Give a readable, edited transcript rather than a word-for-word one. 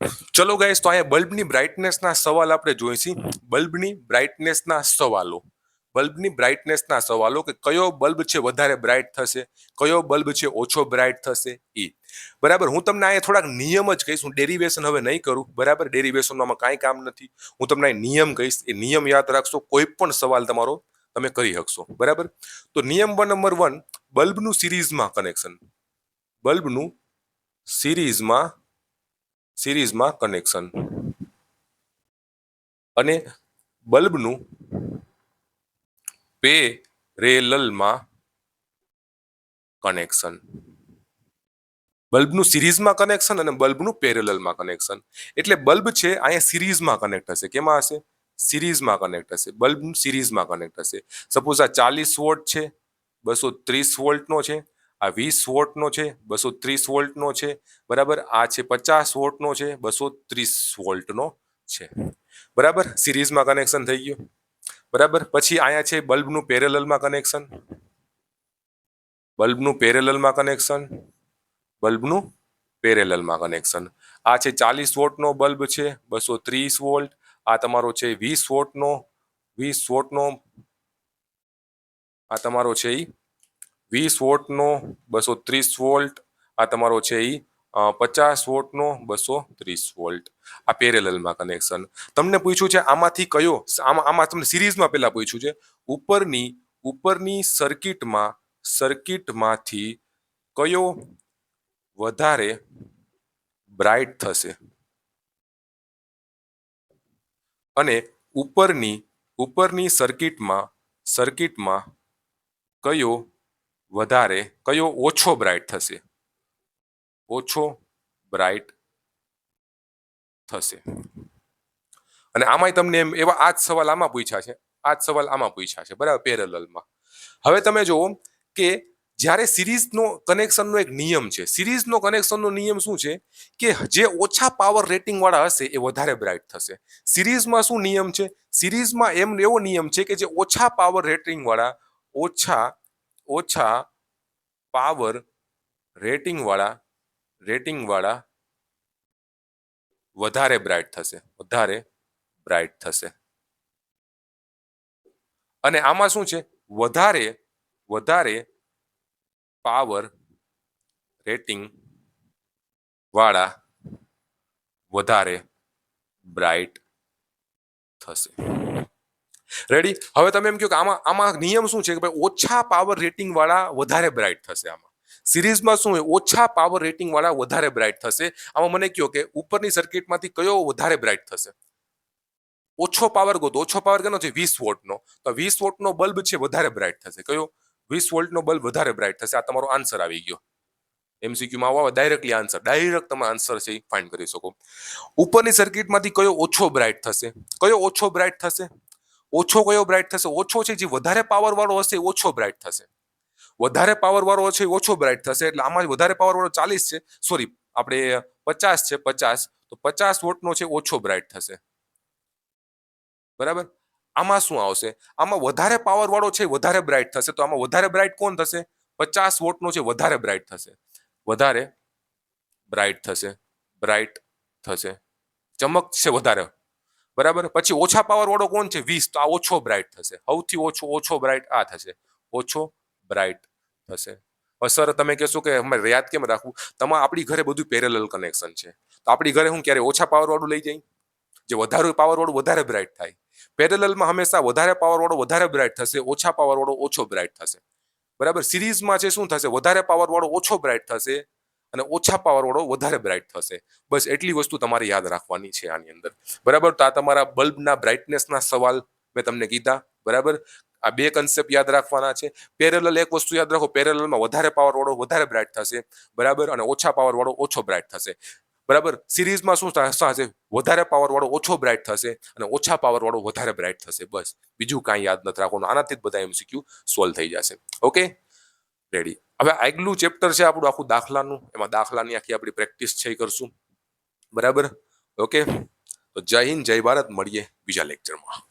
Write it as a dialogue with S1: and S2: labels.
S1: ચલો ગાઈસ, તો અહીંયા બલ્બની બ્રાઇટનેસના સવાલ આપણે જોઈશી. બલ્બની બ્રાઇટનેસના સવાલો. બલ્બની બ્રાઇટનેસના સવાલો કે કયો બલ્બ છે વધારે બ્રાઇટ થશે, કયો બલ્બ છે ઓછો બ્રાઇટ થશે એ. બરાબર, હું તમને અહીંયા થોડાક નિયમ જ કહીશ. હું ડેરિવેશન હવે નહીં કરું. બરાબર, ડેરિવેશનમાં કાંઈ કામ નથી. હું તમને નિયમ કહીશ, એ નિયમ યાદ રાખશો, કોઈ પણ સવાલ તમારો તમે કરી શકશો. બરાબર, તો નિયમ નંબર 1, બલ્બનું સિરીઝમાં કનેક્શન. બલ્બનું સિરીઝમાં કનેક્શન અને બલ્બનું પેરેલલમાં કનેક્શન. બલ્બનું સિરીઝમાં કનેક્શન અને બલ્બનું પેરેલલમાં કનેક્શન. એટલે બલ્બ છે અહીંયા સિરીઝમાં કનેક્ટ હશે. કેમાં હશે? સિરીઝમાં કનેક્ટ હશે. બલ્બનું સિરીઝમાં કનેક્ટ હશે. સપોઝ આ 40 વોટ છે, 230 વોલ્ટનો છે. આ 20 વોટનો છે, 230 વોલ્ટનો છે. બરાબર, આ છે 50 વોટનો છે, 230 વોલ્ટનો છે. બરાબર, સિરીઝમાં કનેક્શન થઈ ગયું. બરાબર, પછી અહીંયા છે બલ્બનું પેરેલલમાં કનેક્શન. બલ્બનું પેરેલલમાં કનેક્શન. બલ્બનું પેરેલલમાં કનેક્શન. આ છે 40 વોટનો બલ્બ છે, 230 વોલ્ટ. આ તમારો છે 20 વોટનો. આ તમારો છે 20 વોટનો 230 વોલ્ટ. આ તમારો છે 50 વોટનો 230 વોલ્ટ. આ પેરેલલમાં કનેક્શન. તમને પૂછ્યું છે આમાંથી કયો, આમાં તમને સિરીઝમાં પહેલા પૂછ્યું છે, ઉપરની સર્કિટમાંથી કયો વધારે બ્રાઇટ થશે અને ઉપરની સર્કિટમાં કયો ઓછો બ્રાઇટ થશે. અને આમાંય તમને એવા આ જ સવાલ આમાં પૂછ્યા છે. બરાબર, પેરેલલમાં. હવે તમે જુઓ કે જ્યારે સિરીઝનો કનેક્શનનો એક નિયમ છે. સિરીઝનો કનેક્શનનો નિયમ શું છે કે જે ઓછા પાવર રેટિંગ વાળા હશે એ વધારે બ્રાઇટ થશે. સિરીઝમાં શું નિયમ છે? સિરીઝમાં એવો નિયમ છે કે જે ઓછા પાવર રેટિંગ વાળા વધારે બ્રાઇટ થશે. અને આમાં શું છે? વધારે પાવર રેટિંગ વાળા વધારે બ્રાઇટ થશે. રેડી? હવે તમે એમ કહો કે આમાં નિયમ શું છે કે ભાઈ ઓછા પાવર રેટિંગ વાળા વધારે બ્રાઇટ થશે. આમાં સિરીઝમાં શું હોય? ઓછા પાવર રેટિંગ વાળા વધારે બ્રાઇટ થશે. આમાં મને કહો કે ઉપરની સર્કિટમાંથી કયો વધારે બ્રાઇટ થશે? ઓછો પાવર ગોતો. ઓછો પાવર કેનો છે? 20 વોટનો. તો 20 વોટનો બલ્બ છે વધારે બ્રાઇટ થશે. કયો? 20 વોલ્ટનો બલ્બ વધારે બ્રાઇટ થશે. આ તમારો આન્સર આવી ગયો. એમસીક્યુમાં આવો ડાયરેક્ટ તમે આન્સર છે એ ફાઇન્ડ કરી શકો. ઉપરની સર્કિટમાંથી કયો ઓછો બ્રાઇટ થશે? ઓછો કયો બ્રાઇટ થશે? ઓછો છે જે વધારે પાવર વાળો હશે ઓછો બ્રાઇટ થશે. વધારે પાવર વાળો છે ઓછો બ્રાઇટ થશે. એટલે આમાં વધારે પાવર વાળો 40 છે, સોરી આપણે 50 છે, 50. તો 50 વોટનો છે ઓછો બ્રાઇટ થશે. બરાબર, આમાં શું આવશે? આમાં વધારે પાવર વાળો છે વધારે બ્રાઇટ થશે. તો આમાં વધારે બ્રાઇટ કોણ થશે? 50 વોટનો છે વધારે બ્રાઇટ થશે. બ્રાઇટ થશે. ચમકશે વધારે. બરાબર, પછી ઓછા પાવર વાળો કોણ છે? 20. તો આ ઓછો બ્રાઇટ થશે. સૌથી ઓછો બ્રાઇટ આ થશે. ઓછો બ્રાઇટ થશે. સર તમે કહેશો કે અમે યાદ કેમ રાખવું? આપણી ઘરે બધું પેરેલલ કનેક્શન છે. તો આપણી ઘરે હું ક્યારે ઓછા પાવર વાળું લઈ જાય? જે વધારે પાવર વાળું વધારે બ્રાઇટ થાય. પેરેલલમાં હંમેશા વધારે પાવર વાળો વધારે બ્રાઇટ થશે, ઓછા પાવર વાળો ઓછો બ્રાઇટ થશે. બરાબર, સિરીઝમાં છે શું થશે? વધારે પાવર વાળો ઓછો બ્રાઇટ થશે અને ઓછા પાવર વાળો વધારે બ્રાઇટ થશે. બસ એટલી વસ્તુ તમારે યાદ રાખવાની છે આની અંદર. બરાબર, તો આ તમારા બલ્બના બ્રાઇટનેસના સવાલ મેં તમને કીધા. બરાબર, આ બે કન્સેપ્ટ યાદ રાખવાના છે. પેરેલલ એક વસ્તુ યાદ રાખો, પેરેલલમાં વધારે પાવર વાળો વધારે બ્રાઇટ થશે. બરાબર, અને ઓછા પાવર વાળો ઓછો બ્રાઇટ થશે. બરાબર, સિરીઝમાં શું થશે? વધારે પાવર વાળો ઓછો બ્રાઇટ થશે અને ઓછા પાવર વાળો વધારે બ્રાઇટ થશે. બસ બીજું કાંઈ યાદ નથી રાખવાનું. આનાથી જ બધા MCQ સોલ્વ થઈ જશે. Okay, ready. હવે આગલું ચેપ્ટર છે આપણું આખું દાખલાનું. એમાં દાખલાની આખી આપણી પ્રેક્ટિસ છે કરશું. બરાબર, ઓકે. તો જય હિન્દ, જય ભારત. મળીએ બીજા લેક્ચરમાં.